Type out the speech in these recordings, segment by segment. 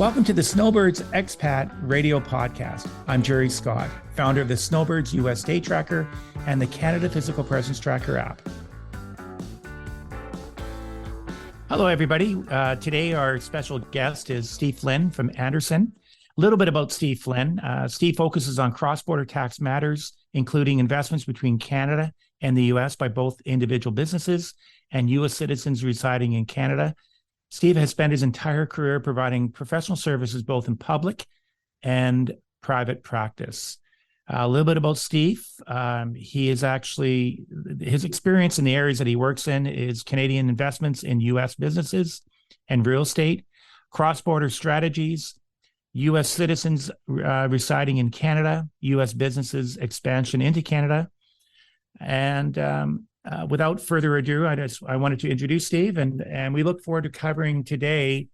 Welcome to the Snowbirds Expat Radio Podcast. I'm Jerry Scott, founder of the Snowbirds US Day Tracker and the Canada Physical Presence Tracker app. Hello, everybody. Today, our special guest is Steve Flynn from Anderson. A little bit about Steve Flynn. Steve focuses on cross-border tax matters, including investments between Canada and the US by both individual businesses and US citizens residing in Canada. Steve has spent his entire career providing professional services both in public and private practice. A little bit about Steve. He is actually, his experience in the areas that he works in is Canadian investments in US businesses and real estate, cross-border strategies, US citizens residing in Canada, US businesses expansion into Canada. And without further ado, I wanted to introduce Steve, and we look forward to covering today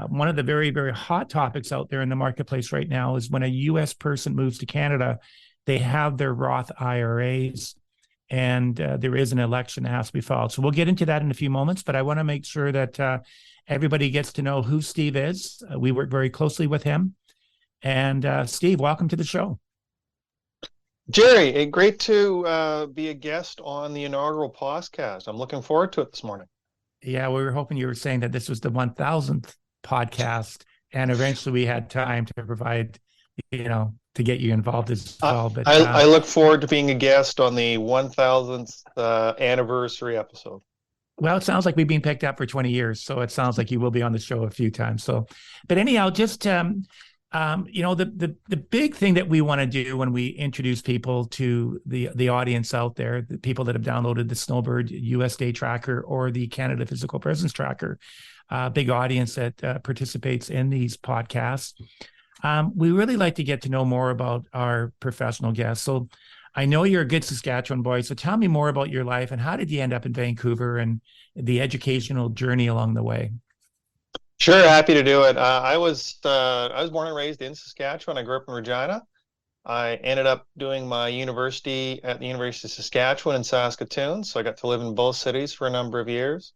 one of the very, very hot topics out there in the marketplace right now is when a U.S. person moves to Canada, they have their Roth IRAs, and there is an election that has to be filed. So we'll get into that in a few moments, but I want to make sure that everybody gets to know who Steve is. We work very closely with him. And Steve, welcome to the show. Jerry, great to be a guest on the inaugural podcast. I'm looking forward to it this morning. Yeah, we were hoping you were saying that this was the 1000th podcast, and eventually we had time to provide, to get you involved as well. But I look forward to being a guest on the 1000th anniversary episode. Well, it sounds like we've been picked up for 20 years, so it sounds like you will be on the show a few times. So, but anyhow, just the big thing that we want to do when we introduce people to the audience out there, the people that have downloaded the Snowbird US Day Tracker or the Canada Physical Presence Tracker, big audience that participates in these podcasts. We really like to get to know more about our professional guests. So I know you're a good Saskatchewan boy, so tell me more about your life and how did you end up in Vancouver and the educational journey along the way? Sure, happy to do it. I was born and raised in Saskatchewan. I grew up in Regina. I ended up doing my university at the University of Saskatchewan in Saskatoon, so I got to live in both cities for a number of years.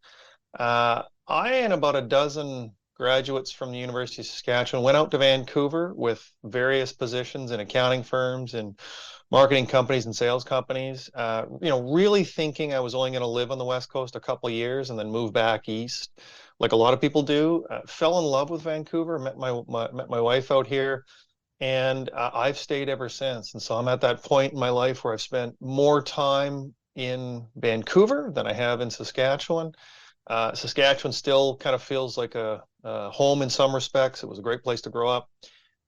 I and about a dozen graduates from the University of Saskatchewan went out to Vancouver with various positions in accounting firms and marketing companies and sales companies, really thinking I was only going to live on the West Coast a couple of years and then move back east, like a lot of people do. Fell in love with Vancouver, met my wife out here, and I've stayed ever since. And so I'm at that point in my life where I've spent more time in Vancouver than I have in Saskatchewan. Saskatchewan still kind of feels like a home in some respects. It was a great place to grow up.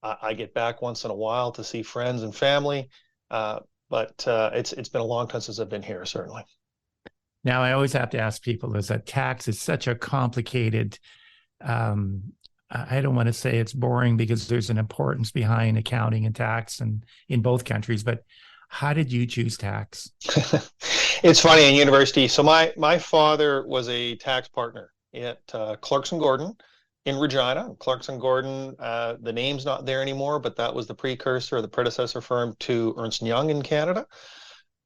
I get back once in a while to see friends and family, but it's been a long time since I've been here, certainly. Now, I always have to ask people is that tax is such a complicated, I don't want to say it's boring because there's an importance behind accounting and tax and in both countries, but how did you choose tax? It's funny in university. So my father was a tax partner at Clarkson Gordon in Regina. Clarkson Gordon, the name's not there anymore, but that was the precursor, the predecessor firm to Ernst & Young in Canada.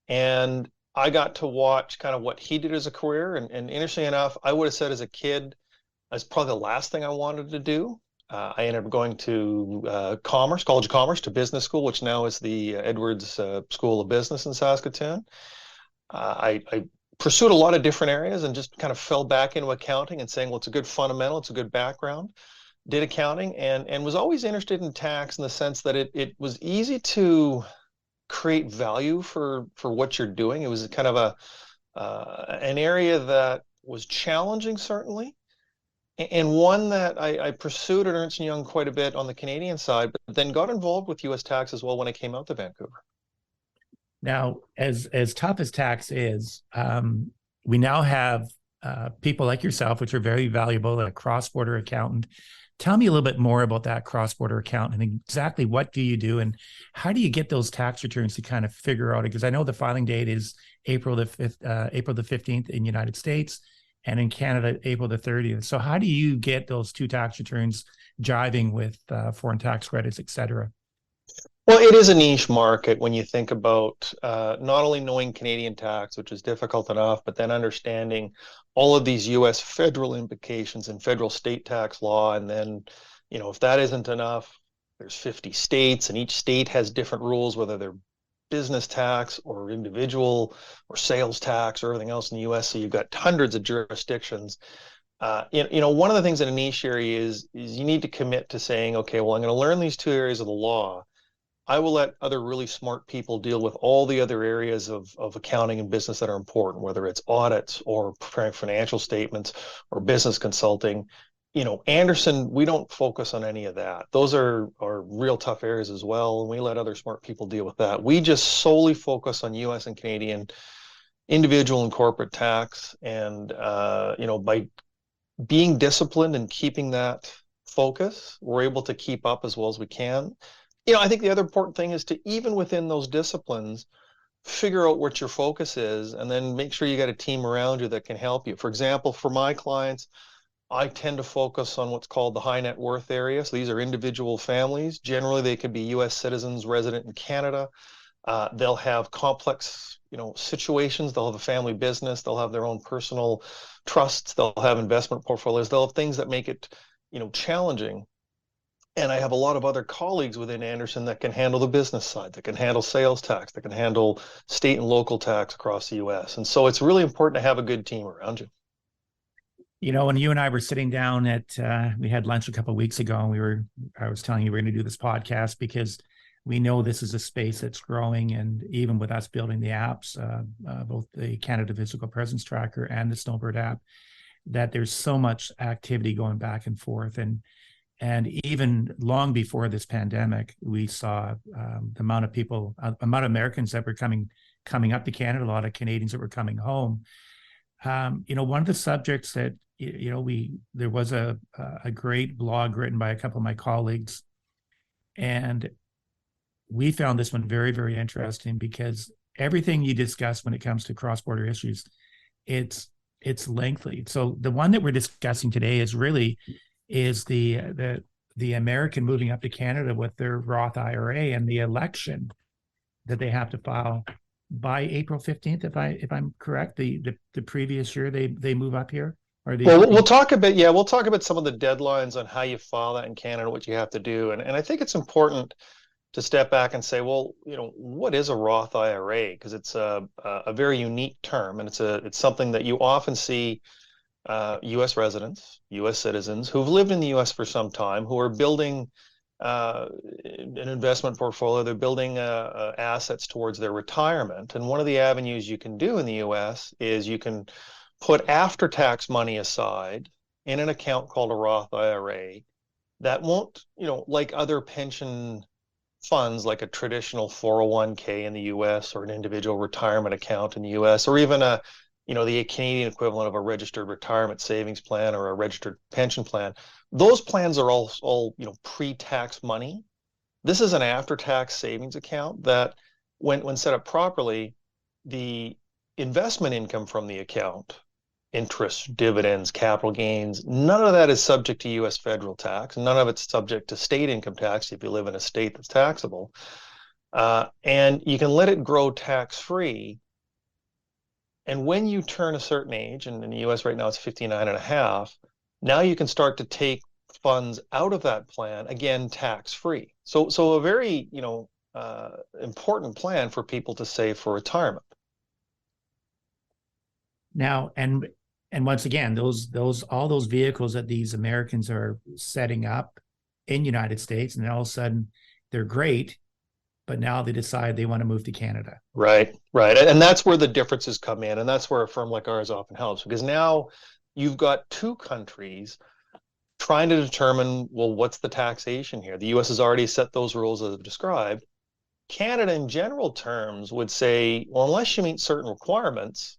And I got to watch kind of what he did as a career. And interestingly enough, I would have said as a kid, that's probably the last thing I wanted to do. I ended up going to College of Commerce, to business school, which now is the Edwards School of Business in Saskatoon. I pursued a lot of different areas and just kind of fell back into accounting and saying, well, it's a good fundamental, it's a good background. Did accounting and was always interested in tax in the sense that it was easy to create value for what you're doing. It was kind of an area that was challenging, certainly, and one that I pursued at Ernst & Young quite a bit on the Canadian side, but then got involved with U.S. tax as well when I came out to Vancouver. Now, as tough as tax is, we now have people like yourself, which are very valuable, a cross-border accountant. Tell me a little bit more about that cross-border accountant and exactly what do you do and how do you get those tax returns to kind of figure out it? Because I know the filing date is April the 15th in the United States and in Canada, April the 30th. So how do you get those two tax returns jiving with foreign tax credits, et cetera? Well, it is a niche market when you think about not only knowing Canadian tax, which is difficult enough, but then understanding all of these U.S. federal implications and federal state tax law, and then If that isn't enough, there's 50 states, and each state has different rules, whether they're business tax or individual or sales tax or everything else in the US. So you've got hundreds of jurisdictions. One of the things in a niche area is you need to commit to saying, okay, well, I'm going to learn these two areas of the law. I will let other really smart people deal with all the other areas of accounting and business that are important, whether it's audits or preparing financial statements or business consulting. Anderson, we don't focus on any of that. Those are real tough areas as well, and we let other smart people deal with that. We just solely focus on US and Canadian individual and corporate tax, and by being disciplined and keeping that focus, we're able to keep up as well as we can. I think the other important thing is to, even within those disciplines, figure out what your focus is, and then make sure you got a team around you that can help you. For example, for my clients, I tend to focus on what's called the high net worth area. So these are individual families. Generally, they could be US citizens resident in Canada. They'll have complex, situations. They'll have a family business. They'll have their own personal trusts. They'll have investment portfolios. They'll have things that make it, challenging. And I have a lot of other colleagues within Anderson that can handle the business side, that can handle sales tax, that can handle state and local tax across the US. And so it's really important to have a good team around you. When you and I were sitting down we had lunch a couple of weeks ago, and I was telling you we're going to do this podcast because we know this is a space that's growing. And even with us building the apps, both the Canada Physical Presence Tracker and the Snowbird app, that there's so much activity going back and forth. And even long before this pandemic, we saw the amount of Americans that were coming up to Canada, a lot of Canadians that were coming home. One of the subjects that, there was a great blog written by a couple of my colleagues, and we found this one very, very interesting because everything you discuss when it comes to cross-border issues, it's lengthy. So the one that we're discussing today is the American moving up to Canada with their Roth IRA and the election that they have to file by April 15th, if I'm correct. The previous year they move up here. We'll talk a bit. Yeah, we'll talk about some of the deadlines on how you file that in Canada, what you have to do, and I think it's important to step back and say, well, what is a Roth IRA? Because it's a very unique term, and it's something that you often see U.S. residents, U.S. citizens who've lived in the U.S. for some time, who are building an investment portfolio. They're building assets towards their retirement. And one of the avenues you can do in the U.S. is you can put after-tax money aside in an account called a Roth IRA that won't, like other pension funds, like a traditional 401k in the U.S. or an individual retirement account in the U.S. or even the Canadian equivalent of a registered retirement savings plan or a registered pension plan. Those plans are all pre-tax money. This is an after-tax savings account that, when set up properly, the investment income from the account, interest, dividends, capital gains, none of that is subject to U.S. federal tax. None of it's subject to state income tax if you live in a state that's taxable. And you can let it grow tax-free. And when you turn a certain age, and in the US right now it's 59 and a half, now you can start to take funds out of that plan, again, tax-free. So a very, important plan for people to save for retirement. Now, and once again, all those vehicles that these Americans are setting up in United States, and then all of a sudden they're great, but now they decide they want to move to Canada. Right. And that's where the differences come in. And that's where a firm like ours often helps, because now you've got two countries trying to determine, well, what's the taxation here? The US has already set those rules as I've described. Canada, in general terms, would say, well, unless you meet certain requirements,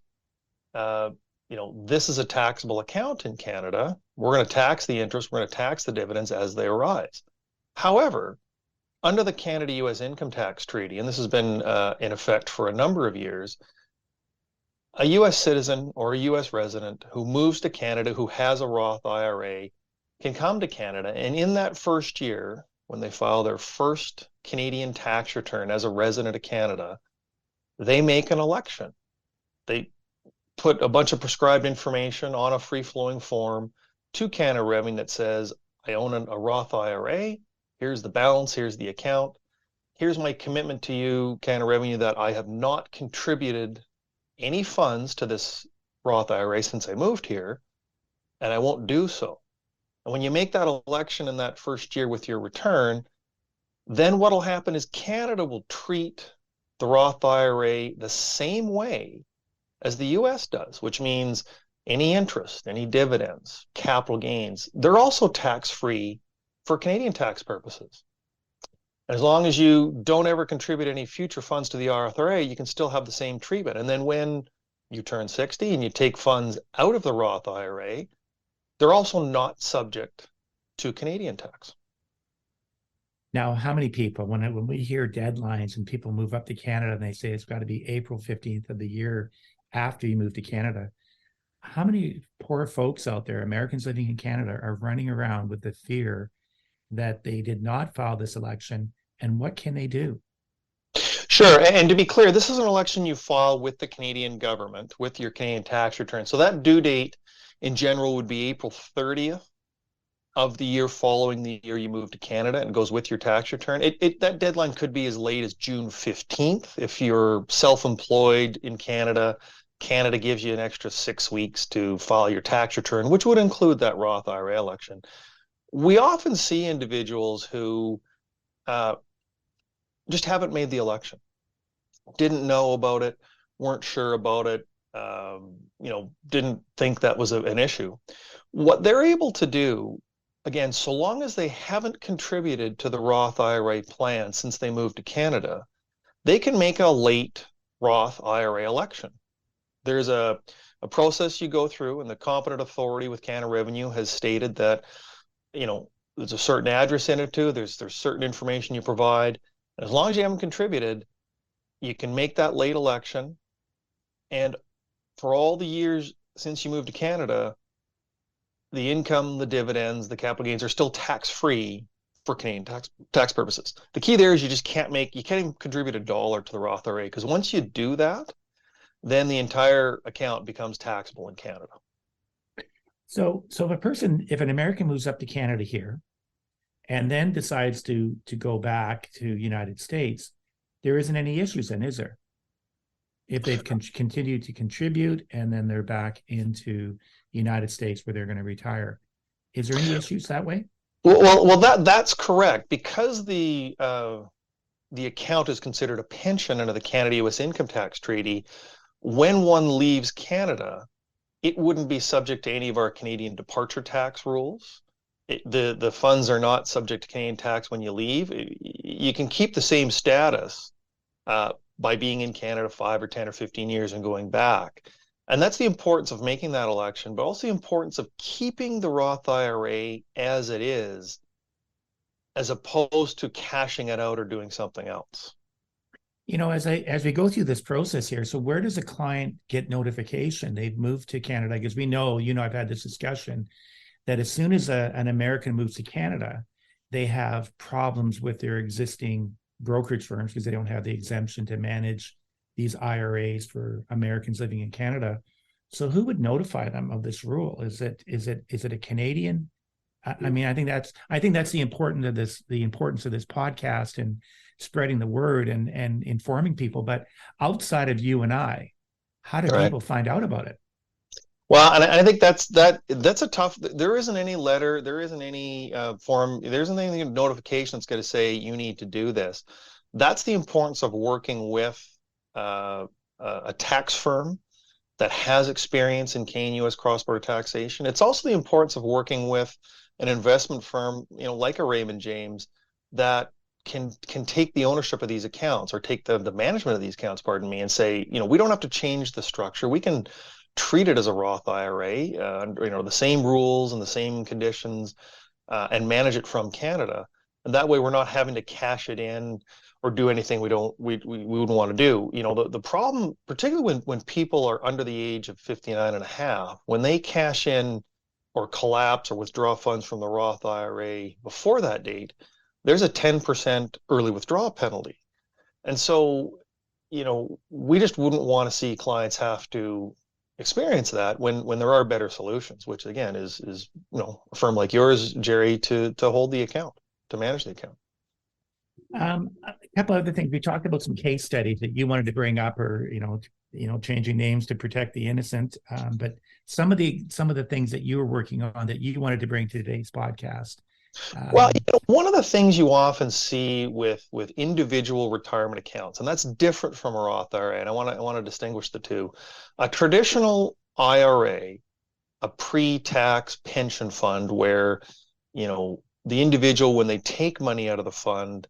this is a taxable account in Canada. We're going to tax the interest. We're going to tax the dividends as they arise. However, under the Canada-U.S. Income Tax Treaty, and this has been in effect for a number of years, a U.S. citizen or a U.S. resident who moves to Canada, who has a Roth IRA, can come to Canada, and in that first year, when they file their first Canadian tax return as a resident of Canada, they make an election. They put a bunch of prescribed information on a free-flowing form to Canada Revenue that says, I own a Roth IRA. Here's the balance. Here's the account. Here's my commitment to you, Canada Revenue, that I have not contributed any funds to this Roth IRA since I moved here, and I won't do so. And when you make that election in that first year with your return, then what'll happen is Canada will treat the Roth IRA the same way as the US does, which means any interest, any dividends, capital gains, they're also tax-free for Canadian tax purposes. As long as you don't ever contribute any future funds to the Roth IRA, you can still have the same treatment. And then when you turn 60 and you take funds out of the Roth IRA, they're also not subject to Canadian tax. Now, how many people, when we hear deadlines and people move up to Canada and they say it's got to be April 15th of the year after you move to Canada, how many poor folks out there, Americans living in Canada, are running around with the fear that they did not file this election, and what can they do? Sure. And to be clear, this is an election you file with the Canadian government, with your Canadian tax return. So that due date in general would be April 30th of the year following the year you move to Canada, and goes with your tax return. That deadline could be as late as June 15th. If you're self-employed in Canada, Canada gives you an extra 6 weeks to file your tax return, which would include that Roth IRA election. We often see individuals who just haven't made the election, didn't know about it, weren't sure about it, didn't think that was an issue. What they're able to do, again, so long as they haven't contributed to the Roth IRA plan since they moved to Canada, they can make a late Roth IRA election. There's a process you go through, and the competent authority with Canada Revenue has stated that, there's a certain address in it too, there's certain information you provide. And as long as you haven't contributed, you can make that late election. And for all the years since you moved to Canada, the income, the dividends, the capital gains are still tax-free for Canadian tax purposes. The key there is you can't even contribute $1 to the Roth IRA, because once you do that, then the entire account becomes taxable in Canada. So if an American moves up to Canada here and then decides to go back to United States, there isn't any issues then, is there? If they've continued to contribute and then they're back into the United States where they're going to retire, is there any issues that way? Well, that's correct, because the account is considered a pension under the Canada-U.S. Income Tax Treaty. When one leaves Canada, it wouldn't be subject to any of our Canadian departure tax rules. The funds are not subject to Canadian tax when you leave. You can keep the same status by being in Canada 5 or 10 or 15 years and going back. And that's the importance of making that election, but also the importance of keeping the Roth IRA as it is, as opposed to cashing it out or doing something else. As we go through this process here, so where does a client get notification they've moved to Canada? Because we know, I've had this discussion that as soon as an American moves to Canada, they have problems with their existing brokerage firms because they don't have the exemption to manage these IRAs for Americans living in Canada. So who would notify them of this rule? Is it a Canadian? I mean, I think that's the importance of this podcast and spreading the word and informing people. But outside of you and I, how do people find out about it? Well, and I think that's a tough. There isn't any letter, there isn't any form, there isn't any notification that's going to say you need to do this. That's the importance of working with a tax firm that has experience in Canadian-U.S. cross-border taxation. It's also the importance of working with an investment firm, like a Raymond James, that can take the ownership of these accounts, or take the management of these accounts, pardon me, and say, we don't have to change the structure. We can treat it as a Roth IRA, the same rules and the same conditions, and manage it from Canada. And that way we're not having to cash it in or do anything we wouldn't want to do. The problem, particularly when people are under the age of 59 and a half, when they cash in or collapse or withdraw funds from the Roth IRA before that date, there's a 10% early withdrawal penalty. And so, we just wouldn't want to see clients have to, experience that when there are better solutions, which again is a firm like yours, Jerry, to hold the account, to manage the account. A couple other things. We talked about some case studies that you wanted to bring up, or changing names to protect the innocent. But some of the things that you were working on that you wanted to bring to today's podcast. Well, one of the things you often see with individual retirement accounts, and that's different from a Roth IRA, and I want to distinguish the two. A traditional IRA, a pre-tax pension fund, where the individual, when they take money out of the fund,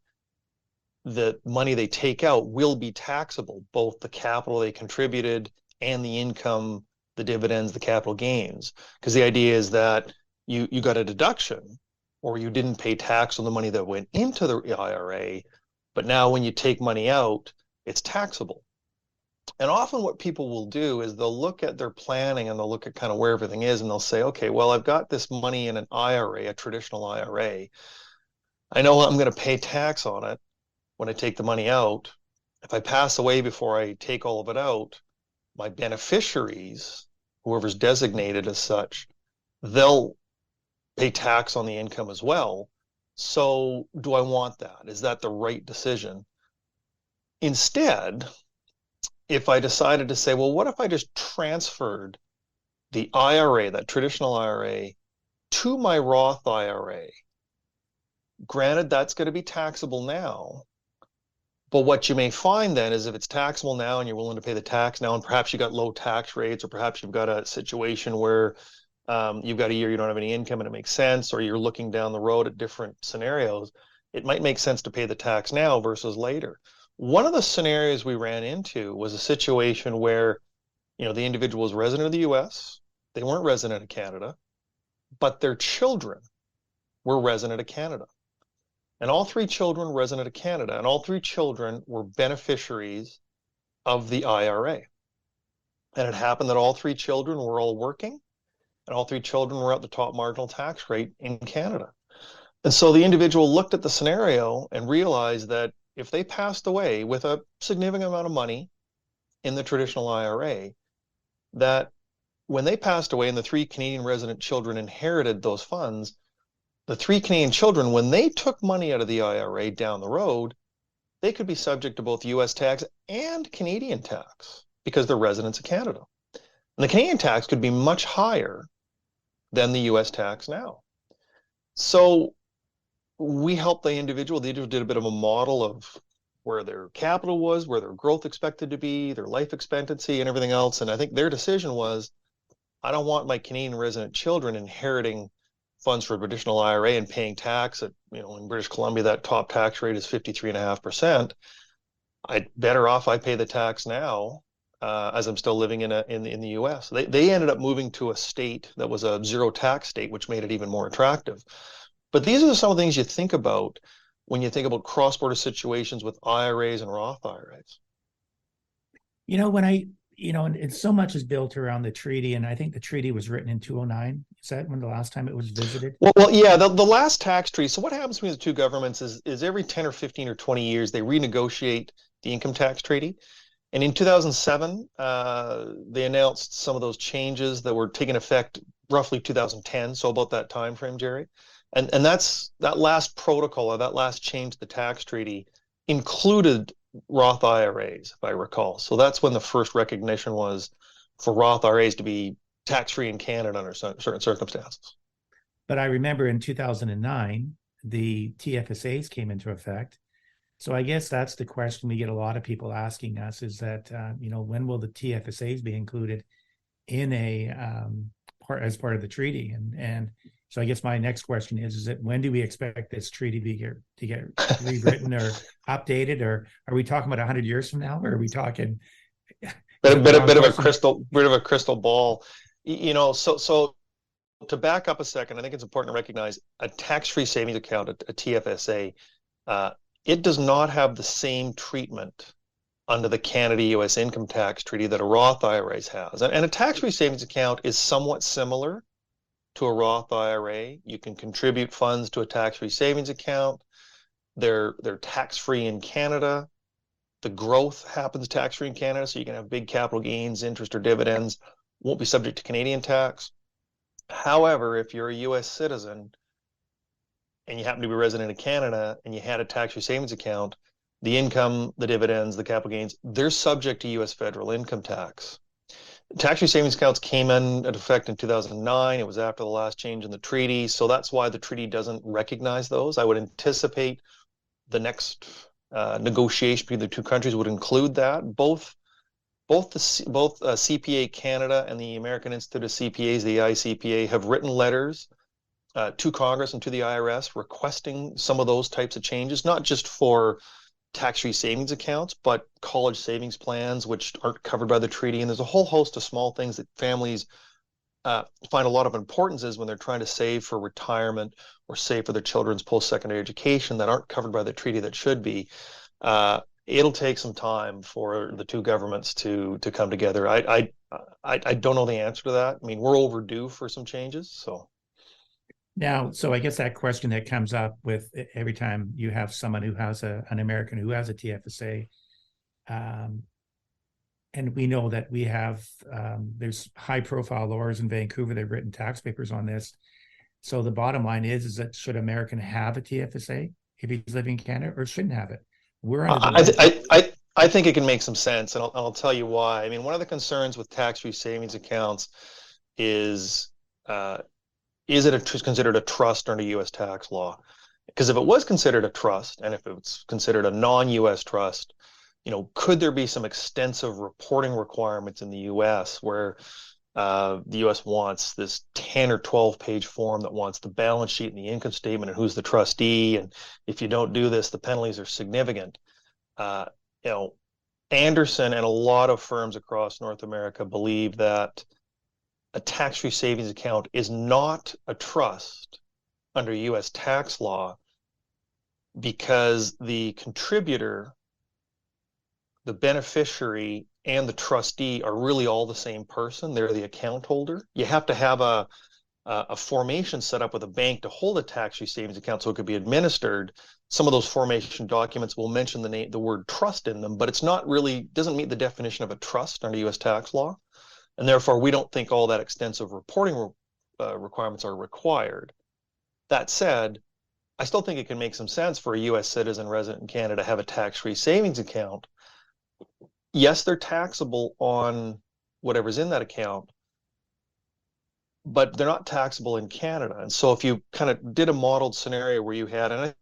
the money they take out will be taxable, both the capital they contributed and the income, the dividends, the capital gains. Because the idea is that you got a deduction, or you didn't pay tax on the money that went into the IRA, but now when you take money out, it's taxable. And often what people will do is they'll look at their planning and they'll look at kind of where everything is, and they'll say, okay, well, I've got this money in an IRA, a traditional IRA. I know I'm going to pay tax on it when I take the money out. If I pass away before I take all of it out, my beneficiaries, whoever's designated as such, they'll pay tax on the income as well. So do I want that? Is that the right decision? Instead, if I decided to say, well, what if I just transferred the IRA, that traditional IRA, to my Roth IRA? Granted, that's going to be taxable now. But what you may find then is if it's taxable now and you're willing to pay the tax now, and perhaps you got low tax rates, or perhaps you've got a situation where you've got a year you don't have any income and it makes sense, or you're looking down the road at different scenarios, it might make sense to pay the tax now versus later. One of the scenarios we ran into was a situation where, the individual was resident of the US, they weren't resident of Canada, but their children were resident of Canada. And all three children were resident of Canada, and all three children were beneficiaries of the IRA. And it happened that all three children were all working, and all three children were at the top marginal tax rate in Canada. And so the individual looked at the scenario and realized that if they passed away with a significant amount of money in the traditional IRA, that when they passed away and the three Canadian resident children inherited those funds, the three Canadian children, when they took money out of the IRA down the road, they could be subject to both US tax and Canadian tax because they're residents of Canada. And the Canadian tax could be much higher than the US tax now. So we helped the individual. The individual did a bit of a model of where their capital was, where their growth expected to be, their life expectancy, and everything else. And I think their decision was, I don't want my Canadian resident children inheriting funds for a traditional IRA and paying tax at, in British Columbia, that top tax rate is 53.5%. I'd better off I pay the tax now, as I'm still living in the US. They ended up moving to a state that was a zero tax state, which made it even more attractive. But these are some of the things you think about when you think about cross-border situations with IRAs and Roth IRAs. And so much is built around the treaty, and I think the treaty was written in 2009. Is that when the last time it was visited? Well, yeah, the last tax treaty. So what happens between the two governments is every 10 or 15 or 20 years, they renegotiate the income tax treaty. And in 2007, they announced some of those changes that were taking effect roughly 2010, so about that time frame, Jerry. And that last protocol, or that last change to the tax treaty, included Roth IRAs, if I recall. So that's when the first recognition was for Roth IRAs to be tax-free in Canada under certain circumstances. But I remember in 2009, the TFSAs came into effect. So I guess that's the question we get a lot of people asking us is that, when will the TFSAs be included in as part of the treaty? And so I guess my next question is that when do we expect this treaty to get rewritten or updated, or are we talking about 100 years from now, or are we talking bit of a crystal ball? So to back up a second, I think it's important to recognize a tax-free savings account, a TFSA, it does not have the same treatment under the Canada-US income tax treaty that a Roth IRA has. And a tax-free savings account is somewhat similar to a Roth IRA. You can contribute funds to a tax-free savings account. They're tax-free in Canada. The growth happens tax-free in Canada, so you can have big capital gains, interest, or dividends. won't be subject to Canadian tax. However, if you're a U.S. citizen and you happen to be a resident of Canada and you had a tax-free savings account, the income, the dividends, the capital gains, they're subject to U.S. federal income tax. Tax-free savings accounts came into effect in 2009. It was after the last change in the treaty. So that's why the treaty doesn't recognize those. I would anticipate the next negotiation between the two countries would include that. Both CPA Canada and the American Institute of CPAs, the ICPA, have written letters to Congress and to the IRS requesting some of those types of changes, not just for tax-free savings accounts, but college savings plans, which aren't covered by the treaty. And there's a whole host of small things that families find a lot of importance is when they're trying to save for retirement or save for their children's post-secondary education that aren't covered by the treaty that should be. It'll take some time for the two governments to come together. I don't know the answer to that. I mean, we're overdue for some changes, so. Now, so I guess that question that comes up with every time you have someone who has an American who has a TFSA, and we know that we have, there's high profile lawyers in Vancouver that have written tax papers on this. So the bottom line is that should American have a TFSA if he's living in Canada or shouldn't have it? I think it can make some sense, and I'll tell you why. I mean, one of the concerns with tax-free savings accounts is it considered a trust under U.S. tax law? Because if it was considered a trust, and if it's considered a non-U.S. trust, could there be some extensive reporting requirements in the U.S. where the U.S. wants this 10 or 12-page form that wants the balance sheet and the income statement and who's the trustee, and if you don't do this, the penalties are significant. Anderson and a lot of firms across North America believe that a tax-free savings account is not a trust under U.S. tax law because the contributor, the beneficiary, and the trustee are really all the same person. They're the account holder. You have to have a formation set up with a bank to hold a tax-free savings account so it could be administered. Some of those formation documents will mention the word trust in them, but it's not really, doesn't meet the definition of a trust under U.S. tax law. And therefore, we don't think all that extensive reporting requirements are required. That said, I still think it can make some sense for a U.S. citizen resident in Canada to have a tax-free savings account. Yes, they're taxable on whatever's in that account, but they're not taxable in Canada. And so if you kind of did a modeled scenario where you had, and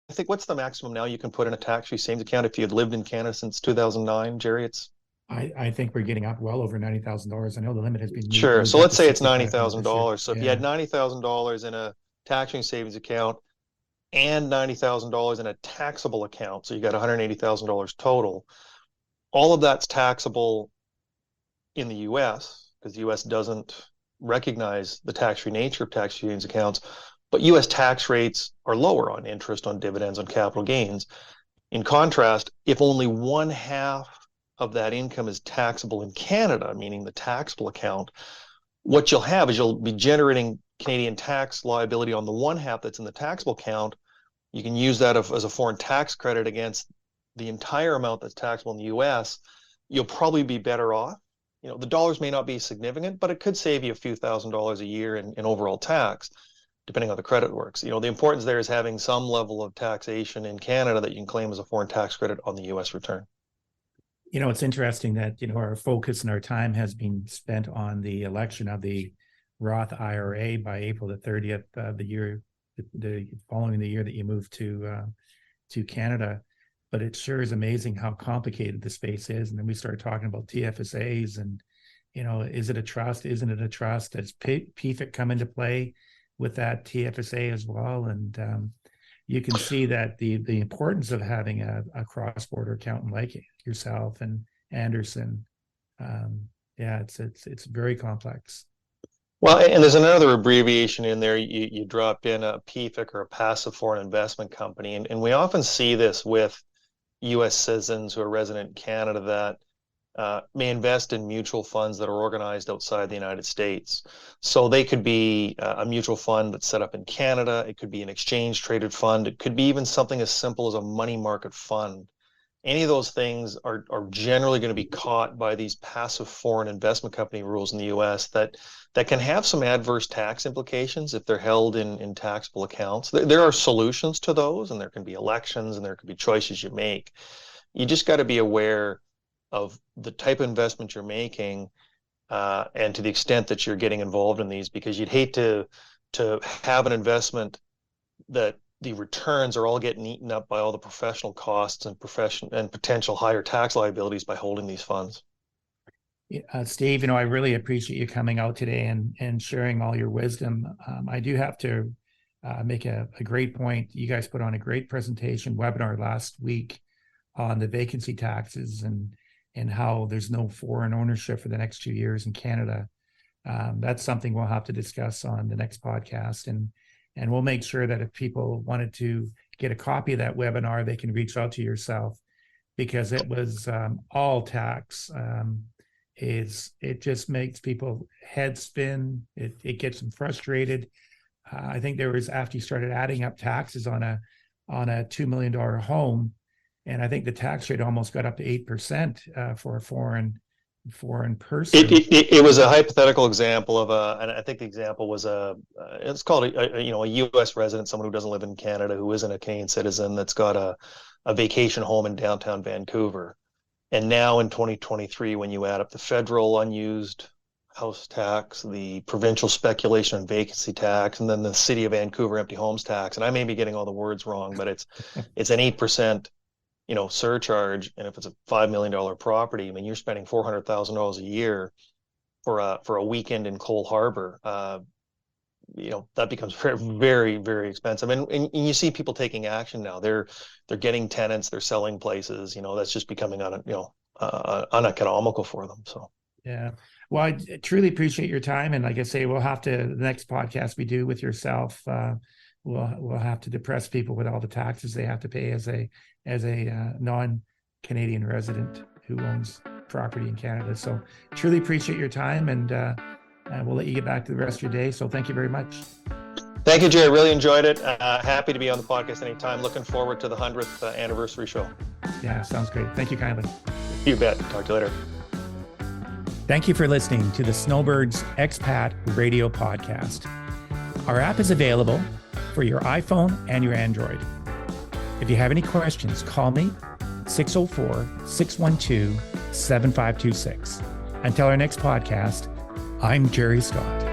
I think what's the maximum now you can put in a tax-free savings account if you had lived in Canada since 2009, Jerry? I think we're getting up well over $90,000. I know the limit has been sure. So let's say it's $90,000. So yeah. If you had $90,000 in a tax-free savings account and $90,000 in a taxable account, so you got $180,000 total, all of that's taxable in the U.S. because the U.S. doesn't recognize the tax-free nature of tax-free savings accounts, but U.S. tax rates are lower on interest, on dividends, on capital gains. In contrast, if only one half of that income is taxable in Canada, meaning the taxable account, what you'll have is you'll be generating Canadian tax liability on the one half that's in the taxable account. You can use that as a foreign tax credit against the entire amount that's taxable in the U.S. You'll probably be better off. The dollars may not be significant, but it could save you a few $1,000s a year in overall tax, depending on how the credit works. The importance there is having some level of taxation in Canada that you can claim as a foreign tax credit on the U.S. return. It's interesting that, our focus and our time has been spent on the election of the Roth IRA by April the 30th, the following the year that you moved to Canada. But it sure is amazing how complicated the space is. And then we started talking about TFSAs and, is it a trust? Isn't it a trust? Does PFIC come into play with that TFSA as well? And you can see that the importance of having a cross-border accountant like yourself and Anderson, it's very complex. Well, and there's another abbreviation in there. You dropped in a PFIC or a passive foreign investment company, and we often see this with U.S. citizens who are resident in Canada that may invest in mutual funds that are organized outside the United States. So they could be a mutual fund that's set up in Canada. It could be an exchange traded fund. It could be even something as simple as a money market fund any of those things are generally going to be caught by these passive foreign investment company rules in the US that can have some adverse tax implications if they're held in taxable accounts. There are solutions to those, and there can be elections and there can be choices you make. You just got to be aware of the type of investment you're making, and to the extent that you're getting involved in these, because you'd hate to have an investment that the returns are all getting eaten up by all the professional costs and potential higher tax liabilities by holding these funds. Steve, I really appreciate you coming out today and sharing all your wisdom. I do have to make a great point. You guys put on a great presentation webinar last week on the vacancy taxes and how there's no foreign ownership for the next 2 years in Canada. That's something we'll have to discuss on the next podcast. And we'll make sure that if people wanted to get a copy of that webinar, they can reach out to yourself, because it was all tax. It just makes people head spin. It gets them frustrated. I think there was, after you started adding up taxes on a $2 million home, and I think the tax rate almost got up to 8% for a foreign person. It was a hypothetical example of and I think the example was it's called a U.S. resident, someone who doesn't live in Canada, who isn't a Canadian citizen, that's got a vacation home in downtown Vancouver. And now in 2023, when you add up the federal unused house tax, the provincial speculation and vacancy tax, and then the city of Vancouver empty homes tax, and I may be getting all the words wrong, but it's an 8%, surcharge. And if it's a $5 million property, I mean, you're spending $400,000 a year for a weekend in Cole Harbour. That becomes very, very, very expensive. And you see people taking action now. They're getting tenants, they're selling places. That's just becoming uneconomical for them. So yeah. Well, I truly appreciate your time, and like I say, we'll have to, the next podcast we do with yourself, we'll have to depress people with all the taxes they have to pay as a non-Canadian resident who owns property in Canada. So truly appreciate your time, and we'll let you get back to the rest of your day. So thank you very much. Thank you, Jerry. Really enjoyed it. Happy to be on the podcast anytime. Looking forward to the 100th anniversary show. Yeah, sounds great. Thank you kindly. You bet. Talk to you later. Thank you for listening to the Snowbirds Expat Radio Podcast. Our app is available for your iPhone and your Android. If you have any questions, call me 604-612-7526. Until our next podcast, I'm Jerry Scott.